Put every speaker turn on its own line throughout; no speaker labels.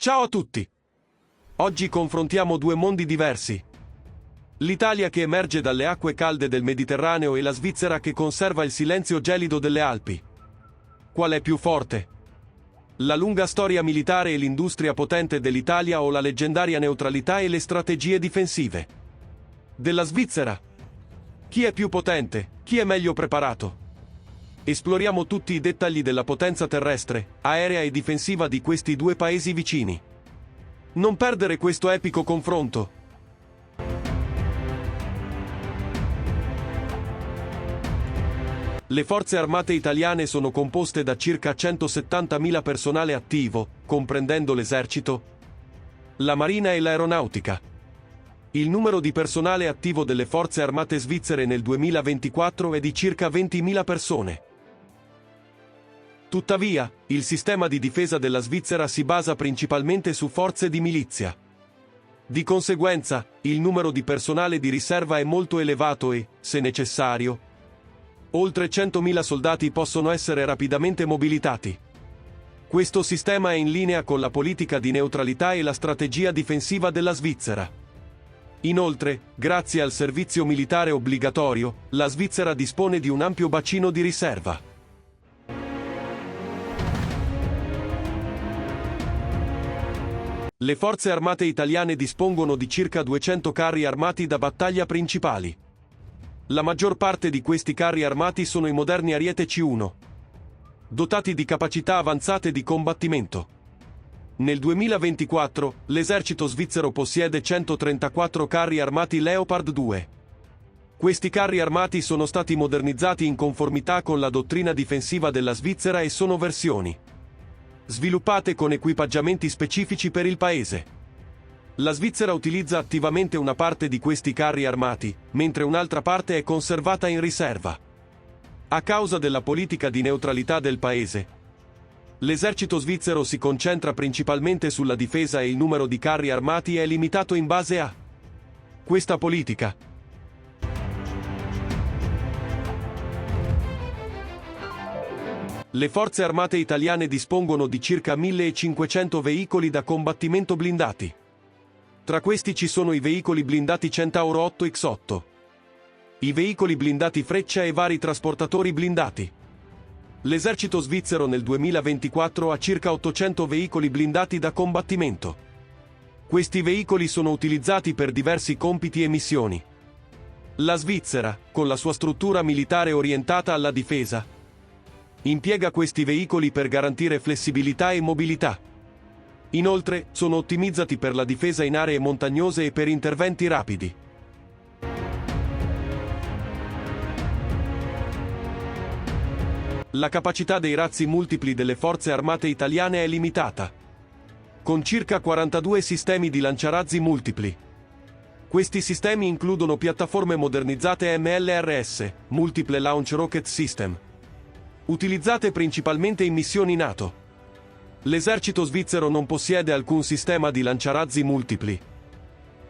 Ciao a tutti! Oggi confrontiamo due mondi diversi. L'Italia che emerge dalle acque calde del Mediterraneo e la Svizzera che conserva il silenzio gelido delle Alpi. Qual è più forte? La lunga storia militare e l'industria potente dell'Italia o la leggendaria neutralità e le strategie difensive della Svizzera? Chi è più potente? Chi è meglio preparato? Esploriamo tutti i dettagli della potenza terrestre, aerea e difensiva di questi due paesi vicini. Non perdere questo epico confronto. Le forze armate italiane sono composte da circa 170.000 personale attivo, comprendendo l'esercito, la marina e l'aeronautica. Il numero di personale attivo delle forze armate svizzere nel 2024 è di circa 20.000 persone. Tuttavia, il sistema di difesa della Svizzera si basa principalmente su forze di milizia. Di conseguenza, il numero di personale di riserva è molto elevato e, se necessario, oltre 100.000 soldati possono essere rapidamente mobilitati. Questo sistema è in linea con la politica di neutralità e la strategia difensiva della Svizzera. Inoltre, grazie al servizio militare obbligatorio, la Svizzera dispone di un ampio bacino di riserva. Le forze armate italiane dispongono di circa 200 carri armati da battaglia principali. La maggior parte di questi carri armati sono i moderni Ariete C1, dotati di capacità avanzate di combattimento. Nel 2024, l'esercito svizzero possiede 134 carri armati Leopard 2. Questi carri armati sono stati modernizzati in conformità con la dottrina difensiva della Svizzera e sono versioni sviluppate con equipaggiamenti specifici per il paese. La Svizzera utilizza attivamente una parte di questi carri armati, mentre un'altra parte è conservata in riserva. A causa della politica di neutralità del paese, l'esercito svizzero si concentra principalmente sulla difesa e il numero di carri armati è limitato in base a questa politica. Le forze armate italiane dispongono di circa 1.500 veicoli da combattimento blindati. Tra questi ci sono i veicoli blindati Centauro 8X8, i veicoli blindati Freccia e vari trasportatori blindati. L'esercito svizzero nel 2024 ha circa 800 veicoli blindati da combattimento. Questi veicoli sono utilizzati per diversi compiti e missioni. La Svizzera, con la sua struttura militare orientata alla difesa, impiega questi veicoli per garantire flessibilità e mobilità. Inoltre, sono ottimizzati per la difesa in aree montagnose e per interventi rapidi. La capacità dei razzi multipli delle forze armate italiane è limitata, con circa 42 sistemi di lanciarazzi multipli. Questi sistemi includono piattaforme modernizzate MLRS, Multiple Launch Rocket System, utilizzate principalmente in missioni NATO. L'esercito svizzero non possiede alcun sistema di lanciarazzi multipli.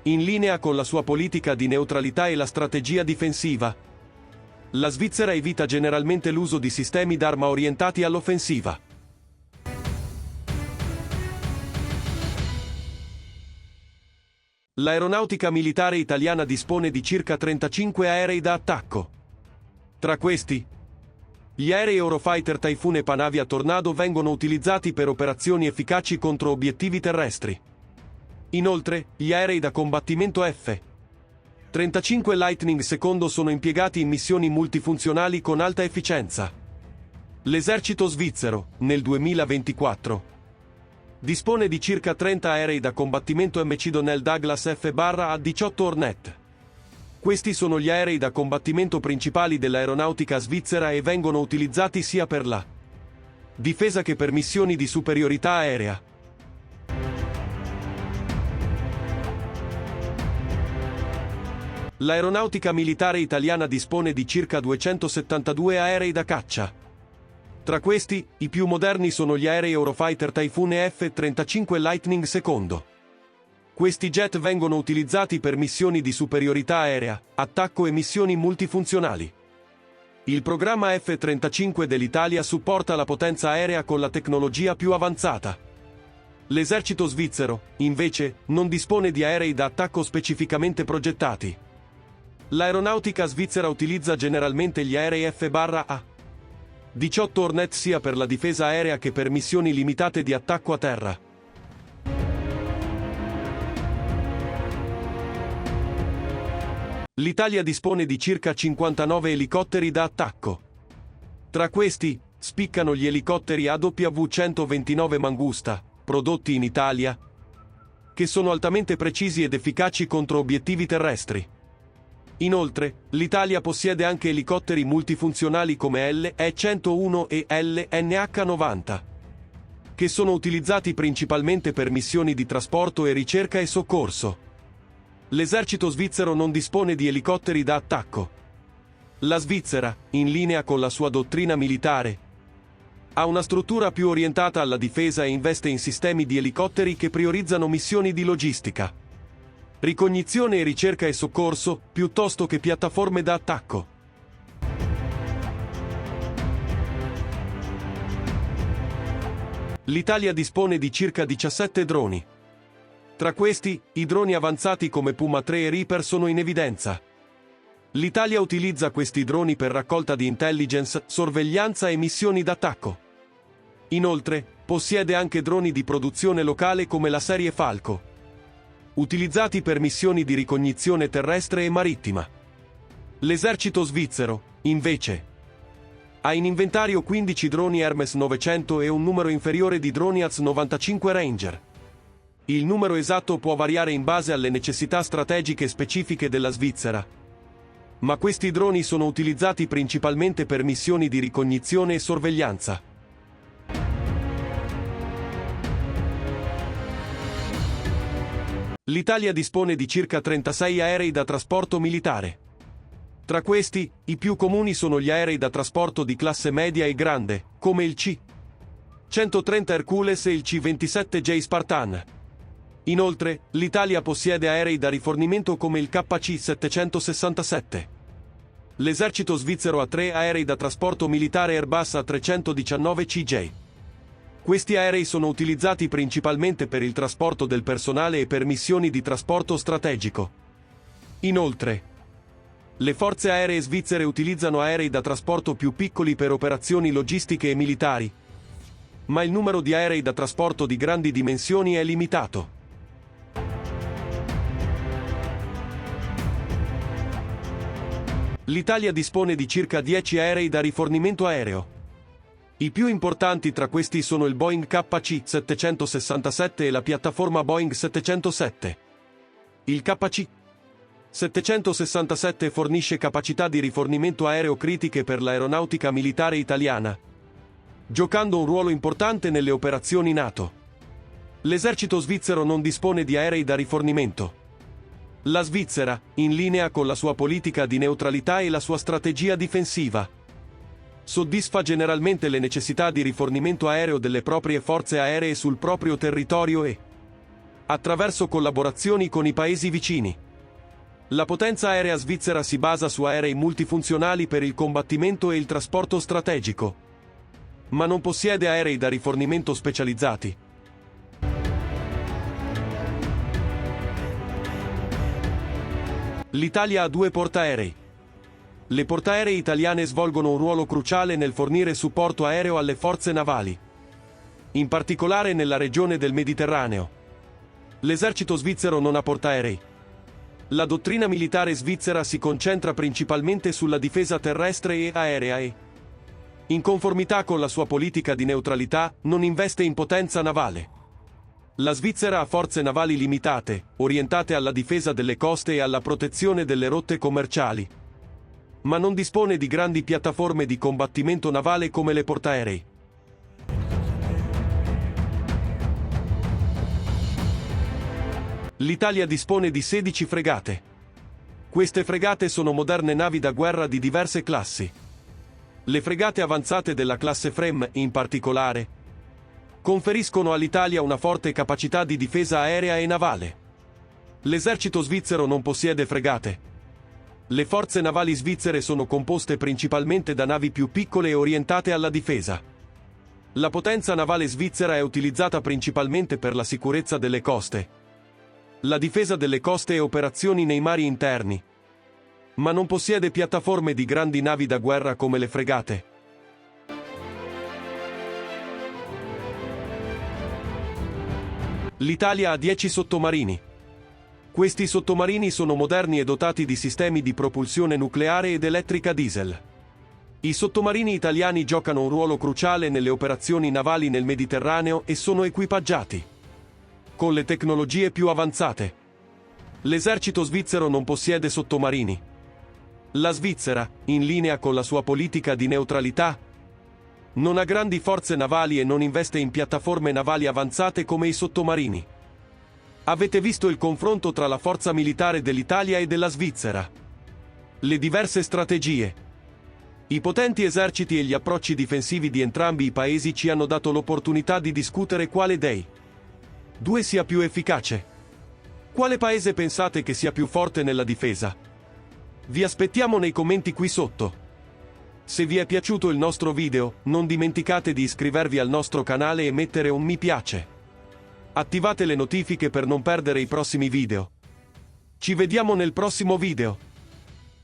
In linea con la sua politica di neutralità e la strategia difensiva, la Svizzera evita generalmente l'uso di sistemi d'arma orientati all'offensiva. L'aeronautica militare italiana dispone di circa 35 aerei da attacco. Tra questi, gli aerei Eurofighter Typhoon e Panavia Tornado vengono utilizzati per operazioni efficaci contro obiettivi terrestri. Inoltre, gli aerei da combattimento F-35 Lightning II sono impiegati in missioni multifunzionali con alta efficienza. L'esercito svizzero, nel 2024, dispone di circa 30 aerei da combattimento MC Douglas F-A-18 Hornet. Questi sono gli aerei da combattimento principali dell'aeronautica svizzera e vengono utilizzati sia per la difesa che per missioni di superiorità aerea. L'aeronautica militare italiana dispone di circa 272 aerei da caccia. Tra questi, i più moderni sono gli aerei Eurofighter Typhoon e F-35 Lightning II. Questi jet vengono utilizzati per missioni di superiorità aerea, attacco e missioni multifunzionali. Il programma F-35 dell'Italia supporta la potenza aerea con la tecnologia più avanzata. L'esercito svizzero, invece, non dispone di aerei da attacco specificamente progettati. L'aeronautica svizzera utilizza generalmente gli aerei F-A. 18 Hornet sia per la difesa aerea che per missioni limitate di attacco a terra. L'Italia dispone di circa 59 elicotteri da attacco. Tra questi, spiccano gli elicotteri AW129 Mangusta, prodotti in Italia, che sono altamente precisi ed efficaci contro obiettivi terrestri. Inoltre, l'Italia possiede anche elicotteri multifunzionali come LE-101 e LNH-90, che sono utilizzati principalmente per missioni di trasporto e ricerca e soccorso. L'esercito svizzero non dispone di elicotteri da attacco. La Svizzera, in linea con la sua dottrina militare, ha una struttura più orientata alla difesa e investe in sistemi di elicotteri che priorizzano missioni di logistica, ricognizione e ricerca e soccorso, piuttosto che piattaforme da attacco. L'Italia dispone di circa 17 droni. Tra questi, i droni avanzati come Puma 3 e Reaper sono in evidenza. L'Italia utilizza questi droni per raccolta di intelligence, sorveglianza e missioni d'attacco. Inoltre, possiede anche droni di produzione locale come la serie Falco, utilizzati per missioni di ricognizione terrestre e marittima. L'esercito svizzero, invece, ha in inventario 15 droni Hermes 900 e un numero inferiore di droni AZ-95 Ranger. Il numero esatto può variare in base alle necessità strategiche specifiche della Svizzera, ma questi droni sono utilizzati principalmente per missioni di ricognizione e sorveglianza. L'Italia dispone di circa 36 aerei da trasporto militare. Tra questi, i più comuni sono gli aerei da trasporto di classe media e grande, come il C-130 Hercules e il C-27J Spartan. Inoltre, l'Italia possiede aerei da rifornimento come il KC-767. L'esercito svizzero ha 3 aerei da trasporto militare Airbus A319CJ. Questi aerei sono utilizzati principalmente per il trasporto del personale e per missioni di trasporto strategico. Inoltre, le forze aeree svizzere utilizzano aerei da trasporto più piccoli per operazioni logistiche e militari, ma il numero di aerei da trasporto di grandi dimensioni è limitato. L'Italia dispone di circa 10 aerei da rifornimento aereo. I più importanti tra questi sono il Boeing KC-767 e la piattaforma Boeing 707. Il KC-767 fornisce capacità di rifornimento aereo critiche per l'aeronautica militare italiana, giocando un ruolo importante nelle operazioni NATO. L'esercito svizzero non dispone di aerei da rifornimento. La Svizzera, in linea con la sua politica di neutralità e la sua strategia difensiva, soddisfa generalmente le necessità di rifornimento aereo delle proprie forze aeree sul proprio territorio e attraverso collaborazioni con i paesi vicini. La potenza aerea svizzera si basa su aerei multifunzionali per il combattimento e il trasporto strategico, ma non possiede aerei da rifornimento specializzati. L'Italia ha 2 portaerei. Le portaerei italiane svolgono un ruolo cruciale nel fornire supporto aereo alle forze navali, in particolare nella regione del Mediterraneo. L'esercito svizzero non ha portaerei. La dottrina militare svizzera si concentra principalmente sulla difesa terrestre e aerea e, in conformità con la sua politica di neutralità, non investe in potenza navale. La Svizzera ha forze navali limitate, orientate alla difesa delle coste e alla protezione delle rotte commerciali, ma non dispone di grandi piattaforme di combattimento navale come le portaerei. L'Italia dispone di 16 fregate. Queste fregate sono moderne navi da guerra di diverse classi. Le fregate avanzate della classe Frem, in particolare, conferiscono all'Italia una forte capacità di difesa aerea e navale. L'esercito svizzero non possiede fregate. Le forze navali svizzere sono composte principalmente da navi più piccole e orientate alla difesa. La potenza navale svizzera è utilizzata principalmente per la sicurezza delle coste, la difesa delle coste e operazioni nei mari interni, ma non possiede piattaforme di grandi navi da guerra come le fregate. L'Italia ha 10 sottomarini. Questi sottomarini sono moderni e dotati di sistemi di propulsione nucleare ed elettrica diesel. I sottomarini italiani giocano un ruolo cruciale nelle operazioni navali nel Mediterraneo e sono equipaggiati con le tecnologie più avanzate. L'esercito svizzero non possiede sottomarini. La Svizzera, in linea con la sua politica di neutralità, non ha grandi forze navali e non investe in piattaforme navali avanzate come i sottomarini. Avete visto il confronto tra la forza militare dell'Italia e della Svizzera? Le diverse strategie, i potenti eserciti e gli approcci difensivi di entrambi i paesi ci hanno dato l'opportunità di discutere quale dei due sia più efficace. Quale paese pensate che sia più forte nella difesa? Vi aspettiamo nei commenti qui sotto. Se vi è piaciuto il nostro video, non dimenticate di iscrivervi al nostro canale e mettere un mi piace. Attivate le notifiche per non perdere i prossimi video. Ci vediamo nel prossimo video.